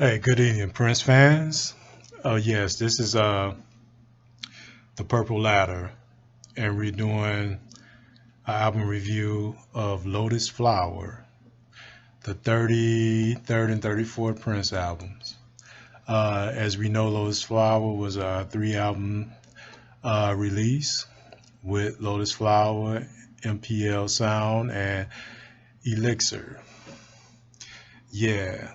Hey, good evening, Prince fans. Yes, this is the Purple Ladder, and we're doing an album review of Lotus Flower, the 33rd and 34th Prince albums. As we know, Lotus Flower was a three-album release with Lotus Flower, Mplsound, and Elixer. Yeah,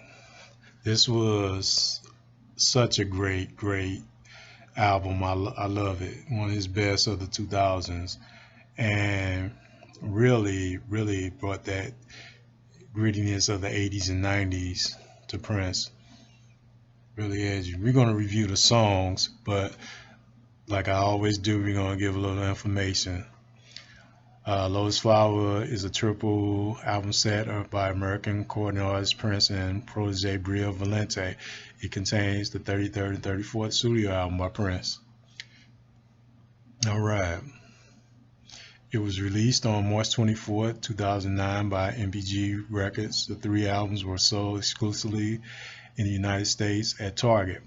this was such a great album. I love it. One of his best of the 2000s, and really brought that grittiness of the 80s and 90s to Prince. Really edgy. We're gonna review the songs, but like I always do, we're gonna give a little information. Lotus Flower is a triple album set by American recording artist Prince and protege Bria Valente. It contains the 33rd and 34th studio album by Prince. All right. It was released on March 24th, 2009 by MPG Records. The three albums were sold exclusively in the United States at Target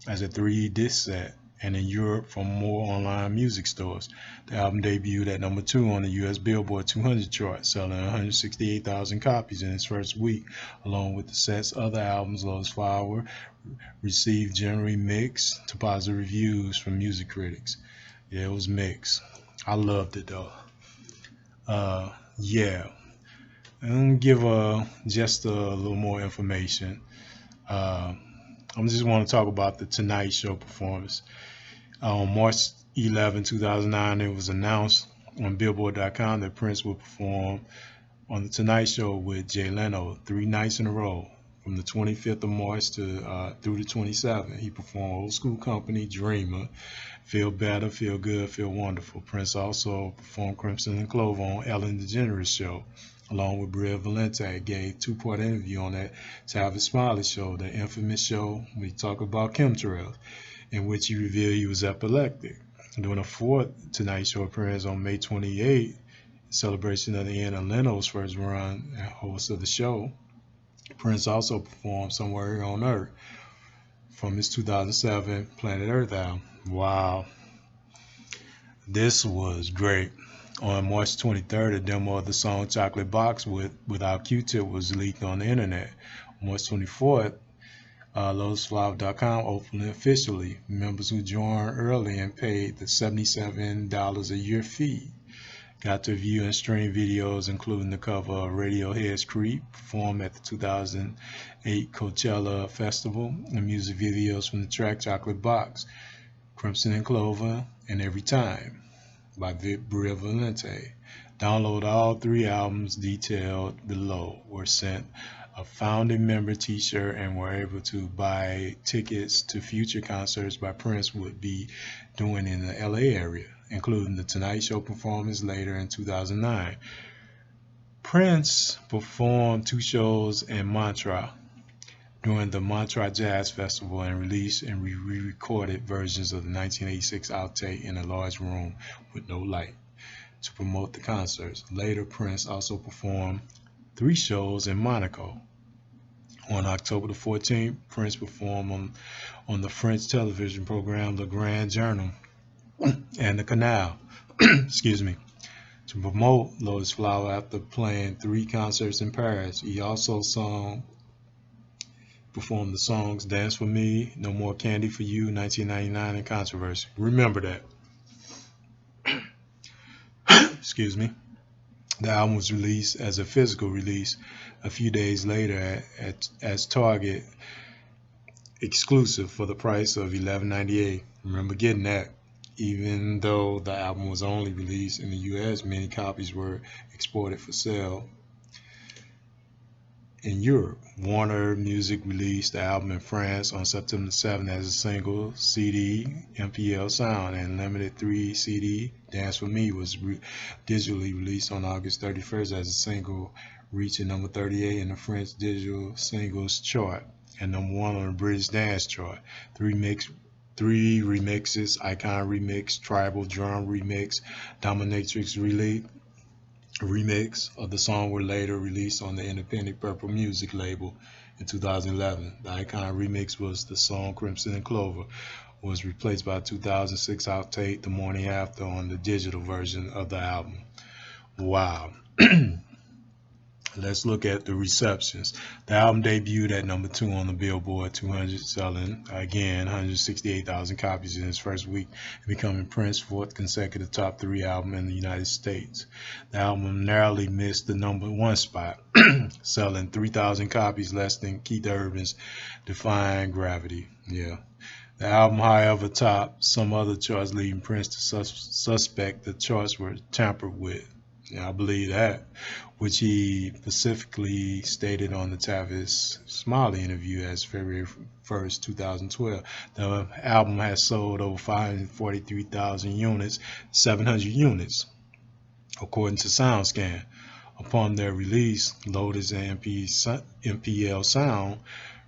as a 3-disc set and in Europe from more online music stores. The album debuted at number 2 on the US Billboard 200 chart, selling 168,000 copies in its first week. Along with the set's other albums, Lotus Flower received generally mixed to positive reviews from music critics. Yeah, it was mixed. I loved it though. Yeah, and give just a little more information. I just want to talk about the Tonight Show performance. On March 11, 2009, it was announced on Billboard.com that Prince would perform on the Tonight Show with Jay Leno 3 nights in a row. From the 25th of March to through the 27th, he performed Old School Company, Dreamer, Feel Better, Feel Good, Feel Wonderful. Prince also performed Crimson and Clover on Ellen DeGeneres Show, along with Bria Valente. Gave two-part interview on that Tavis Smiley Show, the infamous show we talk about chemtrails, in which he revealed he was epileptic. During a fourth Tonight Show appearance on May 28, in celebration of the end of Leno's first run as host of the show, Prince also performed Somewhere Here on Earth from his 2007 Planet Earth album. Wow, this was great. On March 23rd, a demo of the song Chocolate Box without Q-Tip was leaked on the internet. On March 24th, LOTUSFLO3R opened officially. Members who joined early and paid the $77 a year fee got to view and stream videos, including the cover of Radiohead's Creep, performed at the 2008 Coachella Festival, and music videos from the track Chocolate Box, Crimson and Clover, and Every Time by Bria Valente. Download all three albums detailed below. Were sent a founding member t-shirt and were able to buy tickets to future concerts by Prince would be doing in the LA area, including the Tonight Show performance later in 2009. Prince performed 2 shows in Montreux during the Montreux Jazz Festival and released and re-recorded versions of the 1986 outtake in a large room with no light to promote the concerts. Later, Prince also performed 3 shows in Monaco. On October the 14th, Prince performed on the French television program Le Grand Journal and the Canal, excuse me, to promote Lotus Flower after playing 3 concerts in Paris. He also performed the songs Dance For Me, No More Candy For You, 1999, and Controversy. Remember that. Excuse me. The album was released as a physical release a few days later as Target exclusive for the price of $11.98. Remember getting that. Even though the album was only released in the US, many copies were exported for sale in Europe. Warner Music released the album in France on September 7 as a single CD, Mplsound, and limited 3 CD, Dance For Me, was digitally released on August 31st as a single, reaching number 38 in the French digital singles chart and number 1 on the British dance chart. 3 remixes, Icon Remix, Tribal Drum Remix, Dominatrix remix of the song were later released on the independent Purple Music label In 2011, the Icon remix was the song Crimson and Clover, was replaced by 2006 outtake The Morning After on the digital version of the album. Wow. Let's look at the receptions. The album debuted at number 2 on the Billboard 200, selling again 168,000 copies in its first week, becoming Prince's fourth consecutive top 3 album in the United States. The album narrowly missed the number 1 spot, selling 3,000 copies less than Keith Urban's Defying Gravity. Yeah. The album, however, topped some other charts, leading Prince to suspect the charts were tampered with. Yeah, I believe that, which he specifically stated on the Tavis Smiley interview as February 1st, 2012. The album has sold over 543,000 units, 700 units, according to SoundScan. Upon their release, Lotus and Mplsound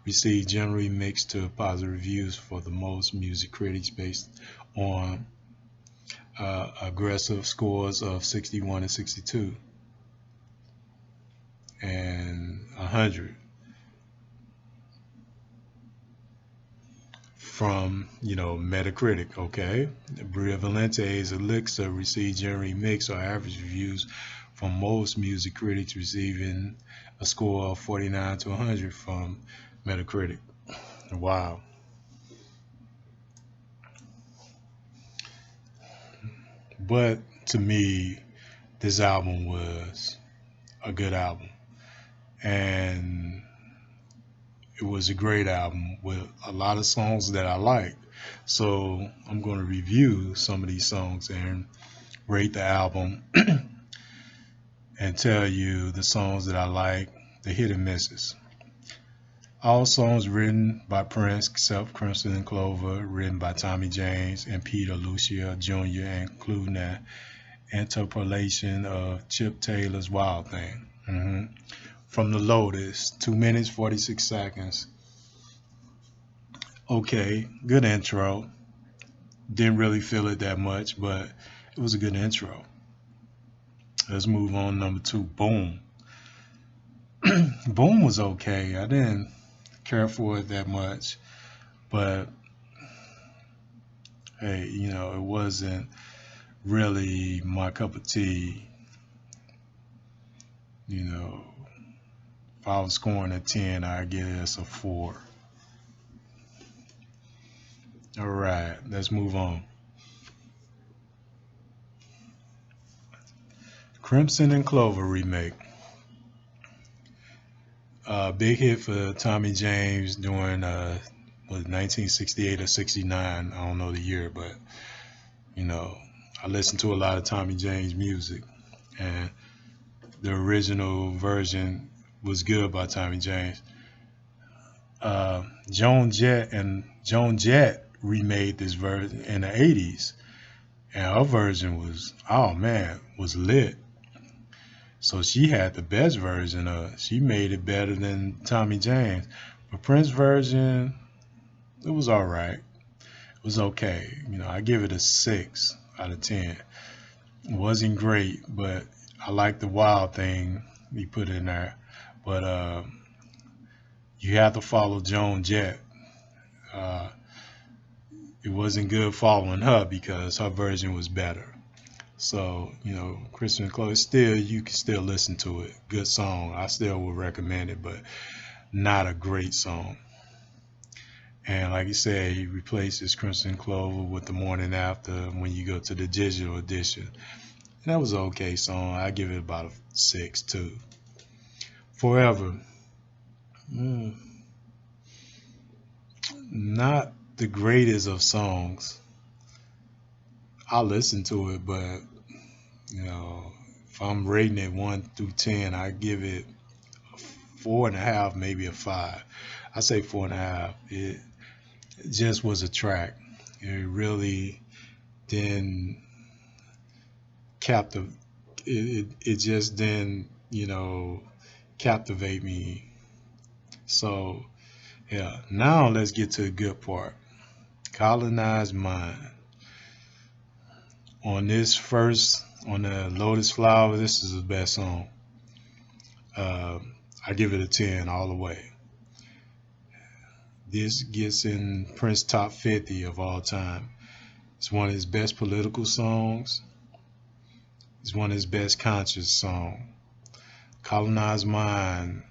received generally mixed to positive reviews for the most music critics based on aggressive scores of 61 and 62 and 100 from Metacritic. Okay, Bria Valente's Elixer received generally mixed or average reviews from most music critics, receiving a score of 49 to 100 from Metacritic. Wow. But to me, this album was a good album, and it was a great album with a lot of songs that I liked. So I'm going to review some of these songs and rate the album and tell you the songs that I like, the hit and misses. All songs written by Prince except Crimson and Clover, written by Tommy James and Peter Lucia Jr., including an interpolation of Chip Taylor's Wild Thing. From the Lotus, 2 minutes, 46 seconds. Okay, good intro. Didn't really feel it that much, but it was a good intro. Let's move on. Number 2, Boom. Boom was okay. I didn't care for it that much, but hey, it wasn't really my cup of tea. If I was scoring a 10, I'd give this a 4. All right, let's move on. Crimson and Clover remake. Big hit for Tommy James during was 1968 or 69. I don't know the year, but I listened to a lot of Tommy James music, and the original version was good by Tommy James. Joan Jett remade this version in the 80s, and her version was lit. So she had the best version of it. She made it better than Tommy James. But Prince's version, it was all right. It was okay. I give it a 6 out of 10. It wasn't great, but I like the Wild Thing he put in there. But you have to follow Joan Jett. It wasn't good following her because her version was better. So, Christian Close, you can still listen to it. Good song. I still would recommend it, but not a great song. And like you said, he replaces Crimson Clover with The Morning After when you go to the digital edition. And that was an okay song. I give it about a 6 too. Forever. Not the greatest of songs. I'll listen to it, but if I'm rating it 1 through 10, I give it a 4.5, maybe a 5. I say 4.5. It just was a track. It really didn't captivate. It just didn't, captivate me. So yeah. Now let's get to the good part. Colonized Mind. On the LOTUSFLO3R, this is the best song. I give it a 10 all the way. This gets in Prince top 50 of all time. It's one of his best political songs. It's one of his best conscious songs. Colonized Mind.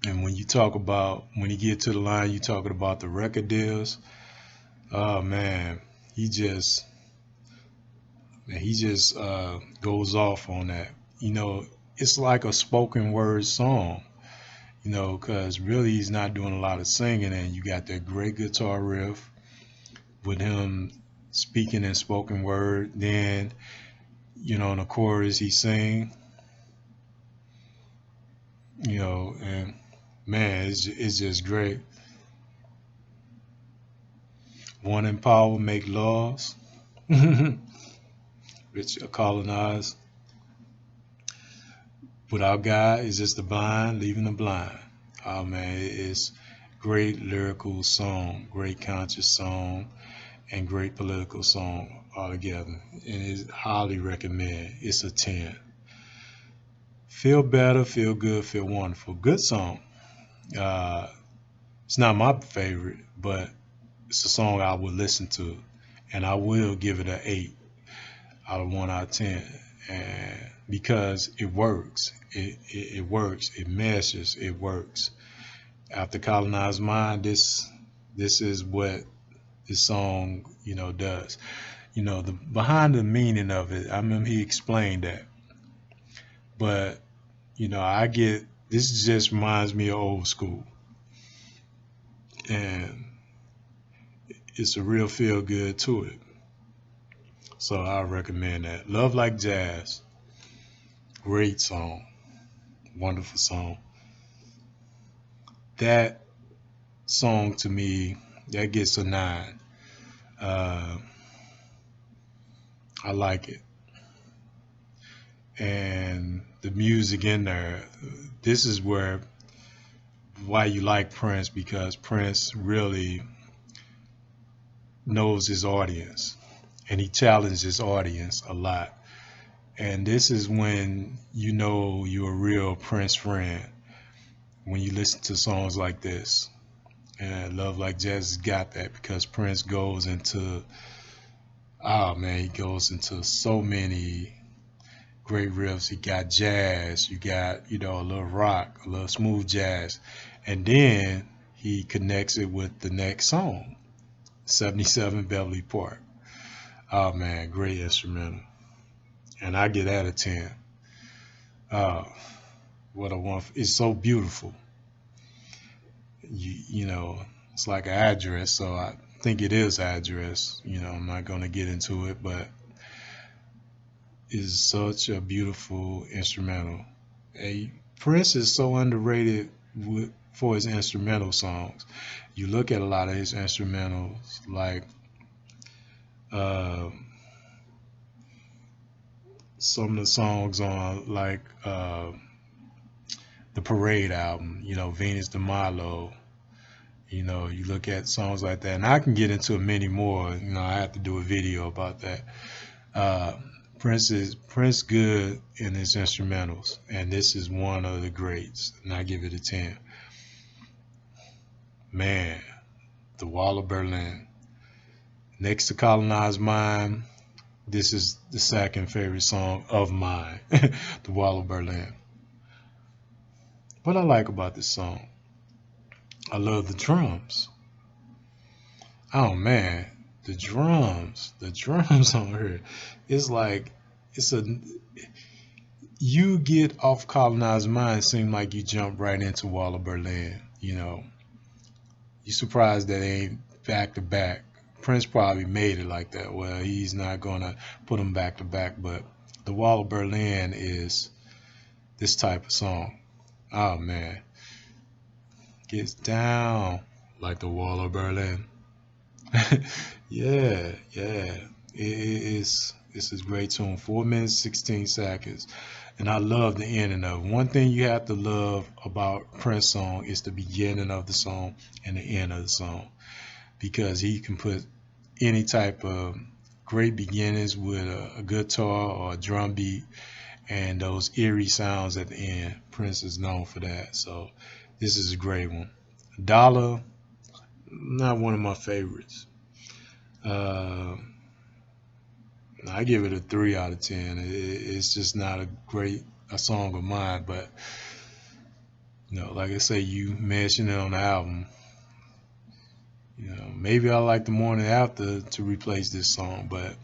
And when you talk about, when you get to the line, you talking about the record deals. Oh man, he just goes off on that. It's like a spoken word song. Because really he's not doing a lot of singing, and you got that great guitar riff with him speaking in spoken word. Then, in the chorus he sing, and man, it's just great. One in power make laws, which are colonized. Without God, it's just the blind leaving the blind. Oh man, it's great lyrical song, great conscious song, and great political song all together. And it's highly recommend. It's a 10. Feel better, feel good, feel wonderful. Good song. It's not my favorite, but it's a song I would listen to, and I will give it an 8 out of 1 out of 10. And because it works, it works, it meshes, it works. After Colonized Mind, this is what this song does. The behind the meaning of it, I remember he explained that, but I get this just reminds me of old school, and it's a real feel good to it. So I recommend that. Love Like Jazz, great song, wonderful song. That song to me, that gets a 9. I like it. And the music in there, this is why you like Prince, because Prince really knows his audience, and he challenges his audience a lot. And this is when you're a real Prince friend, when you listen to songs like this. And Love Like Jazz has got that, because Prince goes into, he goes into so many great riffs. He got jazz, you got, a little rock, a little smooth jazz. And then he connects it with the next song, 77 Beverly Park. Oh man, great instrumental. And I get that a 10. What a wonderful, it's so beautiful. It's like an address, so I think it is address. I'm not going to get into it, but it's such a beautiful instrumental. Prince is so underrated for his instrumental songs. You look at a lot of his instrumentals, like some of the songs on the Parade album, Venus de Milo. You look at songs like that, and I can get into many more. I have to do a video about that. Prince good in his instrumentals, and this is one of the greats, and I give it a 10. Man, The Wall of Berlin. Next to Colonized Mind, this is the second favorite song of mine, The Wall of Berlin. What I like about this song, I love the drums. Oh man, the drums on here. It's like, you get off Colonized Mind, it seems like you jump right into Wall of Berlin. You're surprised that they ain't back to back. Prince probably made it like that. Well, he's not gonna put them back to back, but The Wall of Berlin is this type of song. Oh man, gets down like the Wall of Berlin. yeah, it's a great tune. 4 minutes 16 seconds, and I love the ending of it. One thing you have to love about Prince song is the beginning of the song and the end of the song, because he can put any type of great beginnings with a guitar or a drum beat, and those eerie sounds at the end. Prince is known for that. So this is a great one. Dollar not one of my favorites. Uh, I give it a 3 out of 10. It's just not a song of mine, but like I say, you mentioned it on the album. Maybe I like the morning after to replace this song, but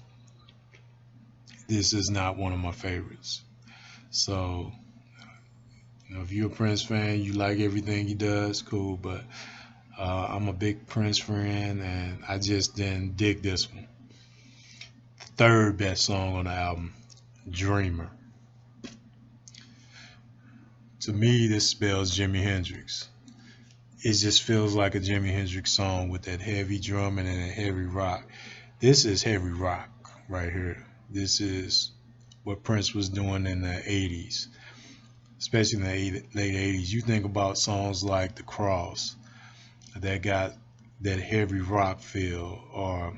this is not one of my favorites. So, if you're a Prince fan, you like everything he does, cool. But I'm a big Prince fan, and I just didn't dig this one. Third best song on the album, Dreamer. To me, this spells Jimi Hendrix. It just feels like a Jimi Hendrix song with that heavy drumming and that heavy rock. This is heavy rock right here. This is what Prince was doing in the 80s, especially in the late 80s. You think about songs like The Cross that got that heavy rock feel, or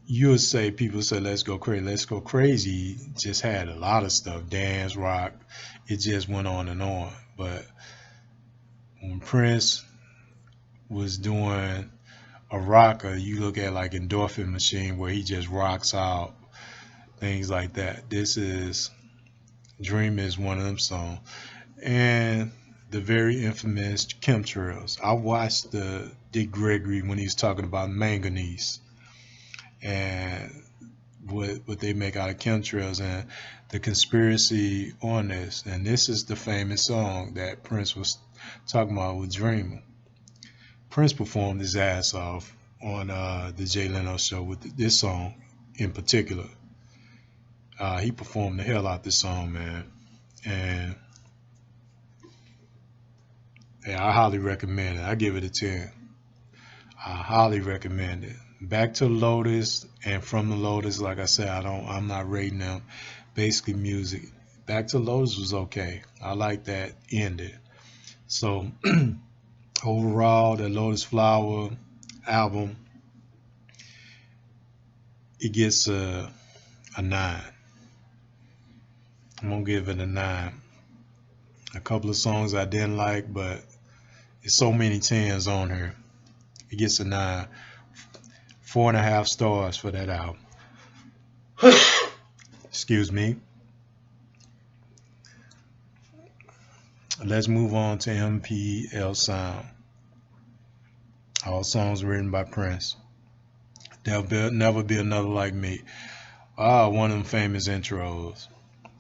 you would say, people say Let's Go Crazy. Let's Go Crazy just had a lot of stuff, dance, rock. It just went on and on. But when Prince was doing a rocker, you look at like Endorphin Machine, where he just rocks out, things like that. This is Dream is one of them songs. And the very infamous Chemtrails. I watched the Dick Gregory when he was talking about manganese and what they make out of chemtrails and the conspiracy on this. And this is the famous song that Prince was talking about with Dreamer. Prince performed his ass off on the Jay Leno show with this song in particular. He performed the hell out this song, man. And I highly recommend it. I give it a 10. I highly recommend it. Back to Lotus and From the Lotus, like I said, I'm not rating them. Basically music. Back to Lotus was okay. I like that ended. So overall, the Lotus Flower album, it gets a 9. I'm gonna give it a 9. A couple of songs I didn't like, but there's so many 10s on here. It gets a 9. 4.5 stars for that album. Excuse me. Let's move on to Mplsound. All songs written by Prince. There'll never be another like me. One of them famous intros.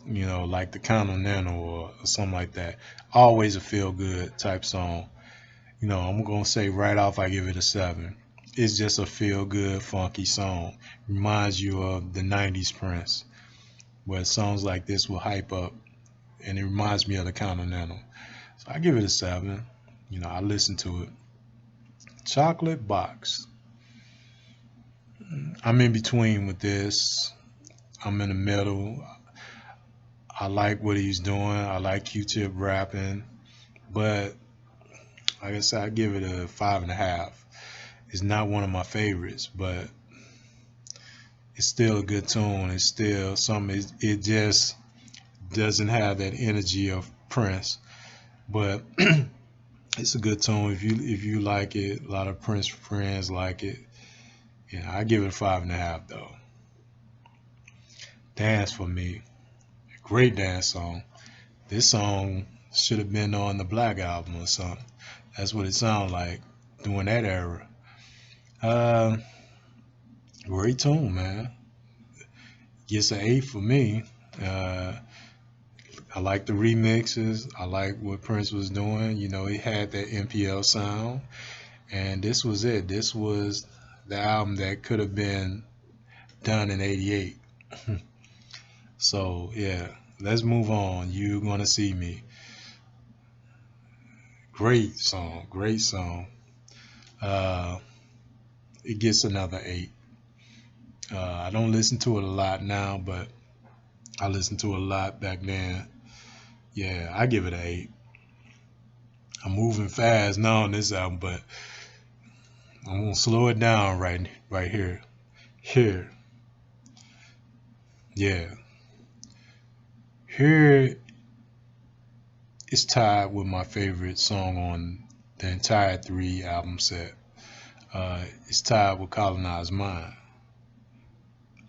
Like the Continental or something like that. Always a feel good type song. I'm gonna say right off, I give it a 7. It's just a feel good, funky song. Reminds you of the 90s Prince, where songs like this will hype up, and it reminds me of the Continental. So I give it a 7. I listen to it. Chocolate Box. I'm in between with this. I'm in the middle. I like what he's doing. I like Q-Tip rapping, but like I said, I give it a 5.5. It's not one of my favorites, but it's still a good tune. It's still something. It just doesn't have that energy of Prince, but it's a good tune. If you like it, a lot of Prince friends like it. Yeah, I give it a 5.5 though. Dance for Me, great dance song. This song should have been on the Black album or something. That's what it sounded like during that era. Great tune, man. Gets an 8 for me. I like the remixes. I like what Prince was doing. He had that MPL sound, and this was it. This was the album that could have been done in '88. So yeah, let's move on. You're Gonna See Me. Great song. Great song. It gets another 8. I don't listen to it a lot now, but I listened to it a lot back then. Yeah, I give it an 8. I'm moving fast now on this album, but I'm gonna slow it down right here. Here. Yeah. Here is tied with my favorite song on the entire 3 album set. It's tied with Colonized Mind.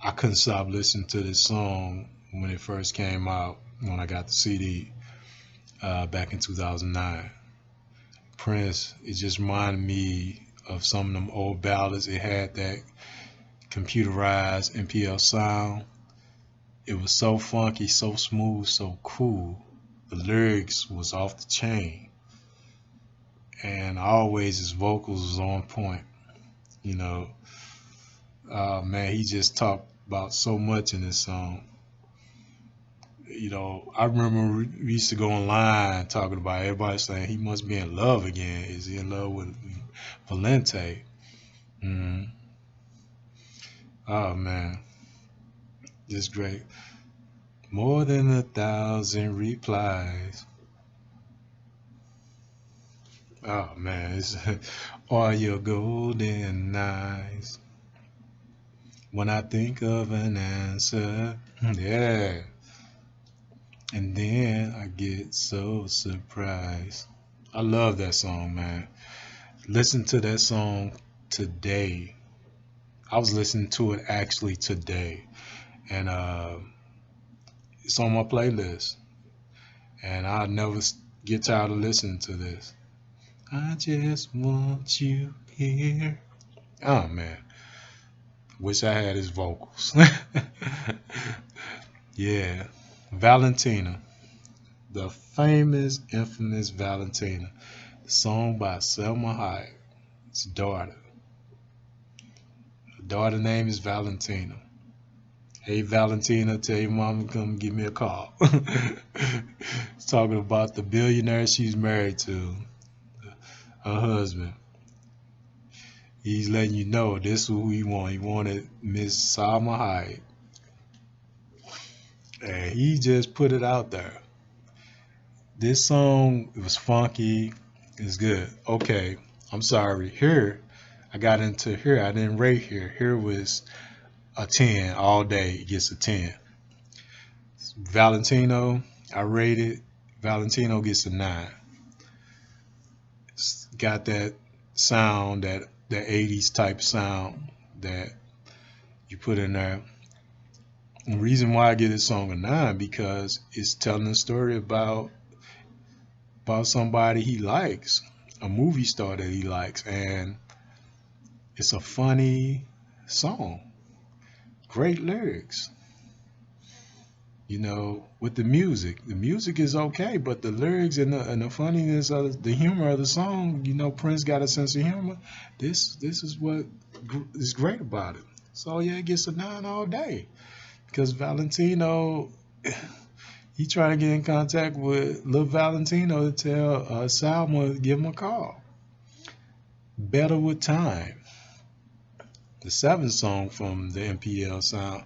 I couldn't stop listening to this song when it first came out, when I got the CD back in 2009. Prince, it just reminded me of some of them old ballads. It had that computerized MPL sound. It was so funky, so smooth, so cool. The lyrics was off the chain. And always his vocals was on point. You know, man, he just talked about so much in this song. You know, I remember we used to go online talking about everybody saying he must be in love again. Is he in love with Valente? Mm. Oh man, just great. More than 1,000 replies. Oh man, it's all your golden eyes. When I think of an answer, yeah. And then I get so surprised. I love that song, man. Listen to that song today. I was listening to it actually today, and it's on my playlist. And I'll never get tired of listening to this. I just want you here. Oh man, wish I had his vocals. Yeah, Valentina, the famous, infamous Valentina, the song by Selma Hayek's daughter. Her daughter name is Valentina. Hey Valentina, tell your mama to come give me a call. It's talking about the billionaire she's married to, her husband. He's letting you know this is who he wanted. He wanted Miss Salma Hayek. And he just put it out there. This song, it was funky. It's good. Okay, I'm sorry. Here, I got into here. I didn't rate here. Here was a 10 all day. It gets a 10. Valentino, I rated. Valentino gets a 9. It's got that sound, that 80s type sound that you put in there. The reason why I give this song a 9 because it's telling a story about somebody he likes, a movie star that he likes, and it's a funny song. Great lyrics. You know, with the music is okay, but the lyrics and the funniness of the humor of the song, you know, Prince got a sense of humor. This is what is great about it. So yeah, it gets a 9 all day because Valentino, he trying to get in contact with Lil Valentino to tell Salma to give him a call. Better with Time, the 7th song from the MPL sound.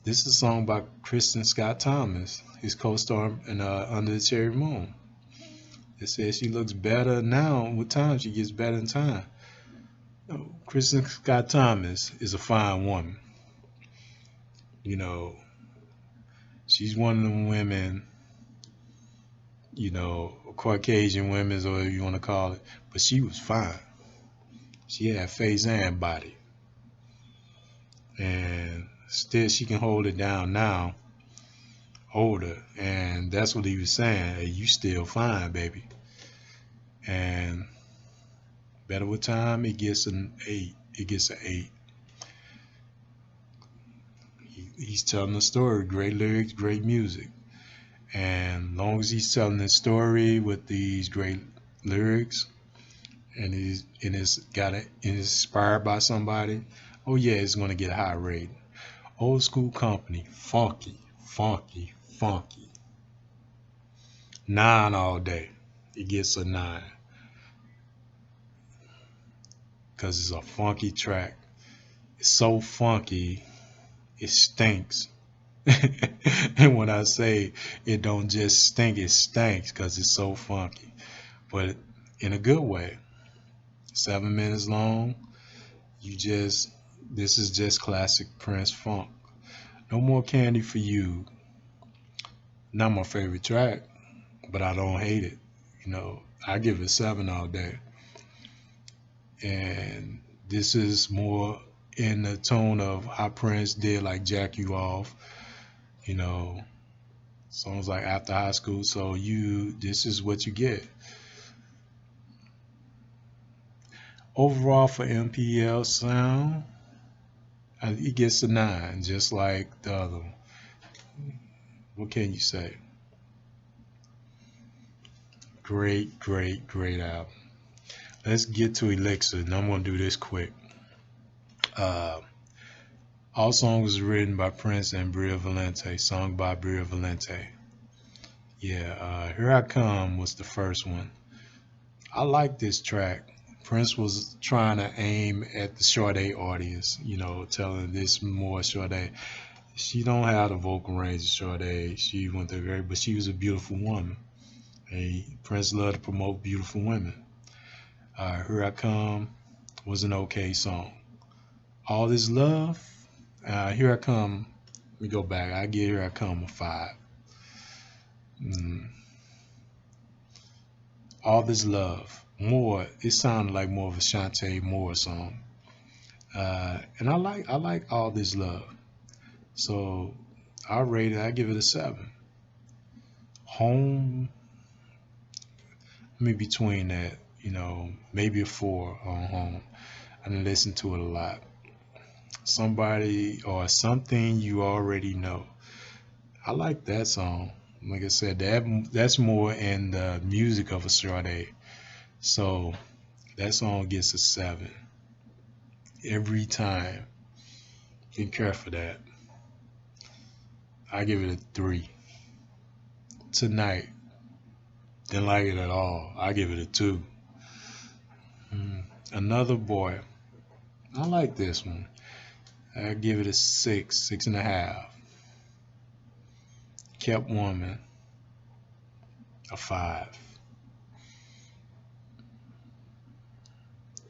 This is a song by Kristen Scott Thomas, his co-star in Under the Cherry Moon. It says she looks better now with time. She gets better in time. Kristen Scott Thomas is a fine woman. You know, she's one of them women, you know, Caucasian women, or whatever you want to call it. But she was fine. She had face and body. And still she can hold it down now, older. And that's what he was saying. Hey, you still fine, baby. And Better with Time, it gets an 8. It gets an 8. He's telling a story, great lyrics, great music. And as long as he's telling his story with these great lyrics, and it's inspired by somebody, oh yeah, it's gonna get a high rating. Old School Company, funky, funky, funky. 9 all day. It gets a 9 because it's a funky track. It's so funky, it stinks. And when I say it don't just stink, it stinks because it's so funky, but in a good way. 7 minutes long. This is just classic Prince funk. No More Candy for You. Not my favorite track, but I don't hate it. You know, I give it a 7 all day. And this is more in the tone of how Prince did like Jack You Off, you know, songs like After High School. So this is what you get. Overall for Mplsound, it gets a 9, just like the other one. What can you say? Great, great, great album. Let's get to Elixir, and I'm going to do this quick. All songs written by Prince and Bria Valente, sung by Bria Valente. Yeah, Here I Come was the first one. I like this track. Prince was trying to aim at the Sade audience, you know, telling this more Sade. She don't have the vocal range of Sade. She went there very, but she was a beautiful woman. And Prince loved to promote beautiful women. Here I Come was an okay song. All This Love, Here I Come. Let me go back. I give Here I Come a 5. All This Love, more. It sounded like more of a Shantae Moore song, and I like All This Love. So I rate it. I give it a 7. Home, maybe between that, you know, maybe a 4 on Home. I didn't listen to it a lot. Somebody or Something You Already Know. I like that song. Like I said, that's more in the music of a Sade. So that song gets a 7 every time. Didn't care for that. I give it a 3. Tonight, didn't like it at all. I give it a 2. Another Boy, I like this one. I give it a 6, 6.5. Kept Woman, a 5.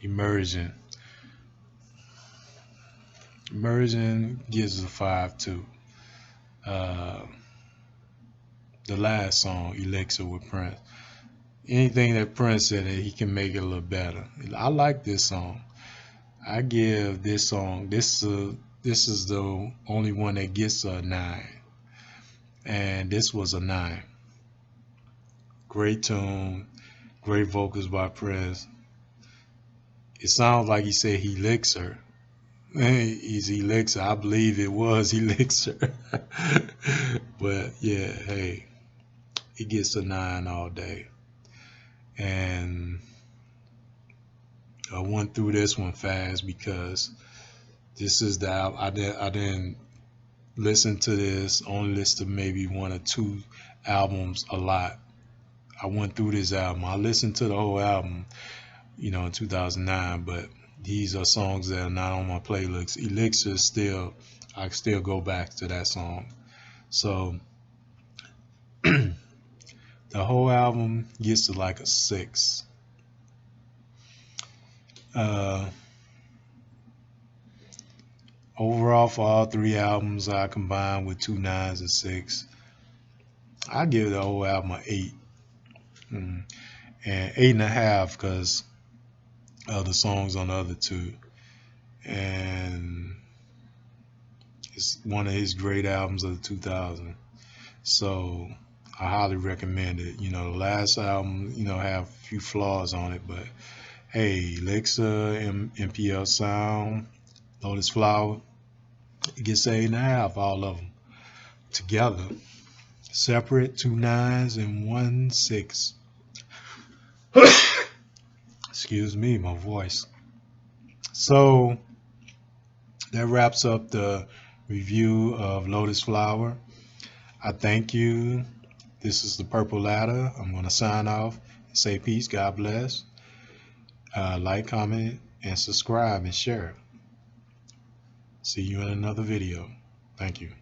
Immersion gives us a 5 too. The last song, Elixir with Prince. Anything that Prince said that he can make it a little better. I like this song. I give this song, this is the only one that gets a 9. And this was a 9. Great tune, great vocals by Prince. It sounds like he said Elixir. He's Elixir. I believe it was Elixir. But yeah, hey, it gets a 9 all day. And I went through this one fast because this is the album. I didn't listen to this, only listen to maybe 1 or 2 albums a lot. I went through this album. I listened to the whole album, you know, in 2009, but these are songs that are not on my playlist. Elixir still, I still go back to that song. So the whole album gets to like a 6. Overall, for all 3 albums, I combined with 2 9s and 6. I give the whole album an 8. And 8.5 because of the songs on the other 2. And it's one of his great albums of the 2000s. So I highly recommend it. You know, the last album, you know, have a few flaws on it, but hey, Elixir, Mplsound, LOTUSFLO3R, it gets 8.5, all of them together. Separate, 2 9s and 1 6. Excuse me, my voice. So that wraps up the review of LOTUSFLO3R. I thank you. This is the Purple Ladder. I'm going to sign off and say peace. God bless. Like, comment, and subscribe and share. See you in another video. Thank you.